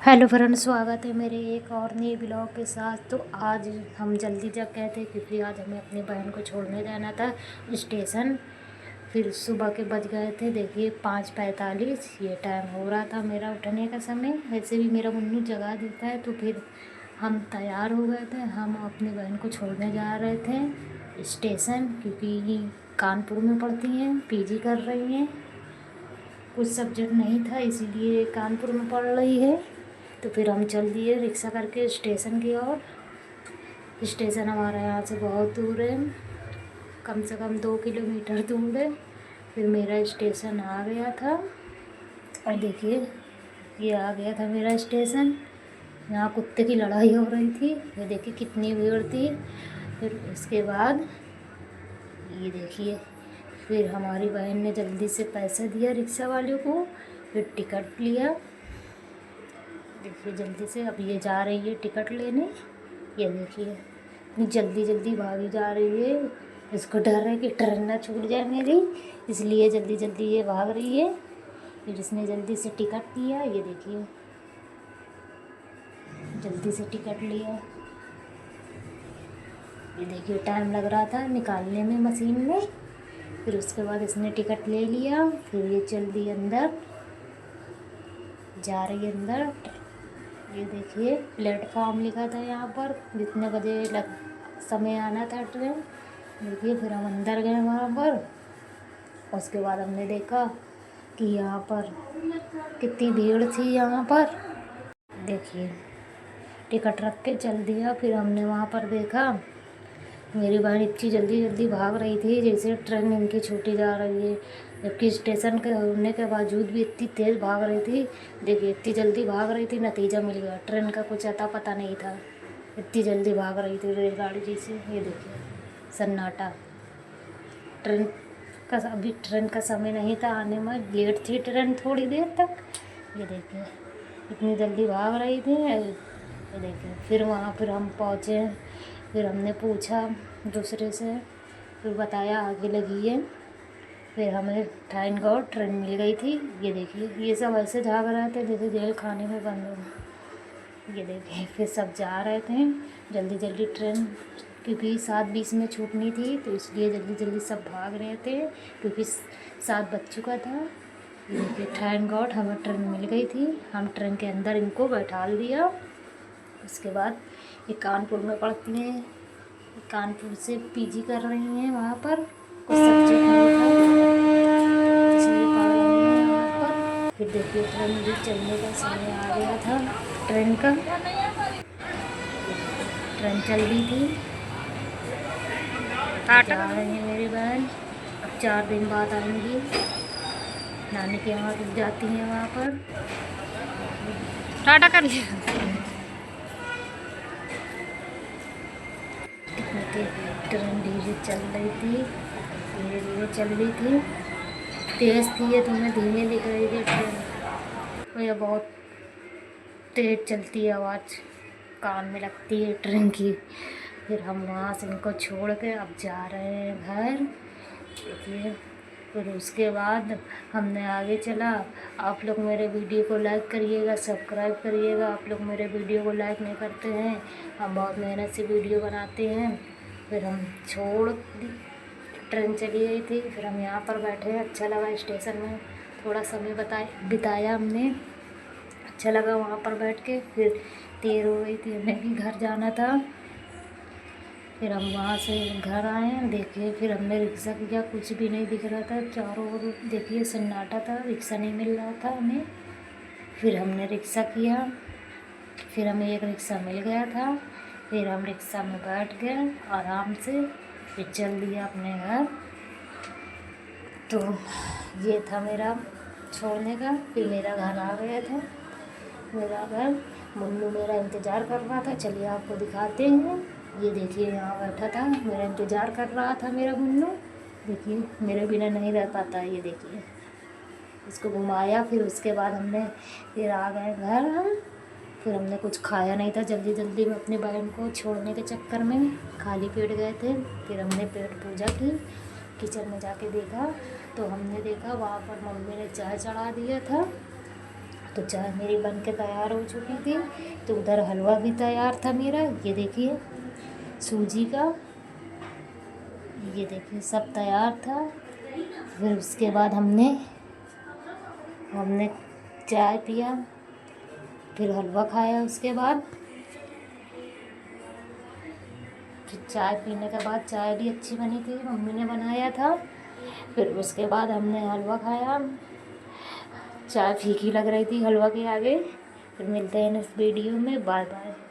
Hello friend, स्वागत है मेरे एक और नए ब्लॉग के साथ। तो आज हम जल्दी जग गए थे क्योंकि आज हमें अपनी बहन को छोड़ने जाना था स्टेशन। फिर सुबह के बज गए थे, देखिए 5:45 ये टाइम हो रहा था मेरा उठने का समय। वैसे भी मेरा मुन्नू जगा देता है। तो फिर हम तैयार हो गए थे, हम अपनी बहन को छोड़ने जा रहे थे स्टेशन, क्योंकि ये कानपुर में पढ़ती हैं, पीजी कर रही हैं। कुछ सब्जेक्ट नहीं था इसीलिए कानपुर में पढ़ रही है। तो फिर हम चल दिए रिक्शा करके स्टेशन की ओर। स्टेशन हमारे यहाँ से बहुत दूर है, कम से कम 2 किलोमीटर दूर है। फिर मेरा स्टेशन आ गया था और देखिए ये आ गया था मेरा स्टेशन। यहाँ कुत्ते की लड़ाई हो रही थी, ये देखिए कितनी भीड़ थी। फिर उसके बाद ये देखिए, फिर हमारी बहन ने जल्दी से पैसा दिया रिक्शा वाले को, फिर टिकट लिया। देखिए जल्दी से अब ये जा रही है टिकट लेने। ये देखिए इतनी जल्दी जल्दी भागी जा रही है, इसको डर है कि ट्रेन ना छूट जाए मेरी, इसलिए जल्दी जल्दी ये भाग रही है। फिर इसने जल्दी से टिकट लिया, ये देखिए जल्दी से टिकट लिया। ये देखिए टाइम लग रहा था निकालने में मशीन में। फिर उसके बाद इसने टिकट ले लिया, फिर ये चल दी अंदर, जा रही है अंदर। ये देखिए प्लेटफॉर्म लिखा था यहाँ पर जितने बजे समय आना था ट्रेन। देखिए फिर हम अंदर गए वहाँ पर। उसके बाद हमने देखा कि यहाँ पर कितनी भीड़ थी यहाँ पर। देखिए टिकट रख के चल दिया। फिर हमने वहाँ पर देखा मेरी बहन इतनी जल्दी जल्दी भाग रही थी जैसे ट्रेन इनकी छूटी जा रही है, जबकि स्टेशन के होने के बावजूद भी इतनी तेज़ भाग रही थी। देखिए इतनी जल्दी भाग रही थी, नतीजा मिल गया। ट्रेन का कुछ अता पता नहीं था, इतनी जल्दी भाग रही थी रेलगाड़ी जैसे। ये देखिए सन्नाटा, ट्रेन का अभी ट्रेन का समय नहीं था आने में, लेट थी ट्रेन थोड़ी देर तक। ये देखिए इतनी जल्दी भाग रही थी। ये देखिए फिर वहाँ फिर हम पहुँचे। फिर हमने पूछा दूसरे से, फिर बताया आगे लगी है। फिर हमें ट्रेन मिल गई थी। ये देखिए ये सब ऐसे भाग रहे थे जैसे जेल खाने में बंद हो। ये देखिए फिर सब जा रहे थे जल्दी जल्दी ट्रेन, क्योंकि 7:20 में छूटनी थी, तो इसलिए जल्दी जल्दी सब भाग रहे थे क्योंकि 7 बज चुका था। ये देखिए थैंक गॉड हमें ट्रेन मिल गई थी। हम ट्रेन के अंदर इनको बैठा दिया। उसके बाद ये कानपुर में पढ़ती हैं, कानपुर से पीजी कर रही हैं, वहाँ पर कुछ सब्जेक्ट नहीं था इसलिए पढ़ रही हैं वहाँ पर। फिर देखिए ट्रेन भी चलने का समय आ गया था ट्रेन का। ट्रेन चल रही थी, जा रही है मेरी बहन। अब 4 दिन बाद आएंगी, नानी के यहाँ रुक जाती हैं वहाँ पर। टाटा कर लिया। ट्रेन धीरे चल रही थी, धीरे धीरे चल रही थी, तेज़ थी ये, तुम्हें धीमे दिख रही थी ट्रेन। और ये बहुत तेज़ चलती है, आवाज़ कान में लगती है ट्रेन की। फिर हम वहाँ से इनको छोड़ के अब जा रहे हैं घर। देखिए फिर उसके बाद हमने आगे चला। आप लोग मेरे वीडियो को लाइक करिएगा, सब्सक्राइब करिएगा। आप लोग मेरे वीडियो को लाइक नहीं करते हैं, हम बहुत मेहनत से वीडियो बनाते हैं। फिर हम छोड़ दी, ट्रेन चली गई थी। फिर हम यहाँ पर बैठे, अच्छा लगा स्टेशन में थोड़ा समय बिताया हमने, अच्छा लगा वहाँ पर बैठ के। फिर देर हो गई थी, हमें भी घर जाना था। फिर हम वहाँ से घर आए। देखिए फिर हमने रिक्शा किया, कुछ भी नहीं दिख रहा था चारों ओर, देखिए सन्नाटा था, रिक्शा नहीं मिल रहा था हमें। फिर हमने रिक्शा किया, फिर हमें एक रिक्शा मिल गया था। फिर हम रिक्शा में बैठ गए आराम से, फिर चल दिया अपने घर। तो ये था मेरा छोड़ने का। फिर मेरा घर आ गया था, मेरा घर। मुन्नू मेरा इंतज़ार कर रहा था, चलिए आपको दिखाते हैं। ये देखिए यहाँ बैठा था, मेरा इंतज़ार कर रहा था मेरा मुन्नू। देखिए मेरे बिना नहीं रह पाता है। ये देखिए इसको घुमाया, फिर उसके बाद हमने फिर आ गए घर हम। फिर हमने कुछ खाया नहीं था, जल्दी जल्दी में अपनी बहन को छोड़ने के चक्कर में खाली पेट गए थे। फिर हमने पेट पूजा की, किचन में जाके देखा तो हमने देखा वहाँ पर मम्मी ने चाय चढ़ा दिया था। तो चाय मेरी बन के तैयार हो चुकी थी। तो उधर हलवा भी तैयार था मेरा, ये देखिए सूजी का, ये देखिए सब तैयार था। फिर उसके बाद हमने चाय पिया, फिर हलवा खाया। उसके बाद फिर चाय पीने के बाद, चाय भी अच्छी बनी थी, मम्मी ने बनाया था। फिर उसके बाद हमने हलवा खाया, चाय फीकी लग रही थी हलवा के आगे। फिर मिलते हैं नेक्स्ट वीडियो में, बाय बाय।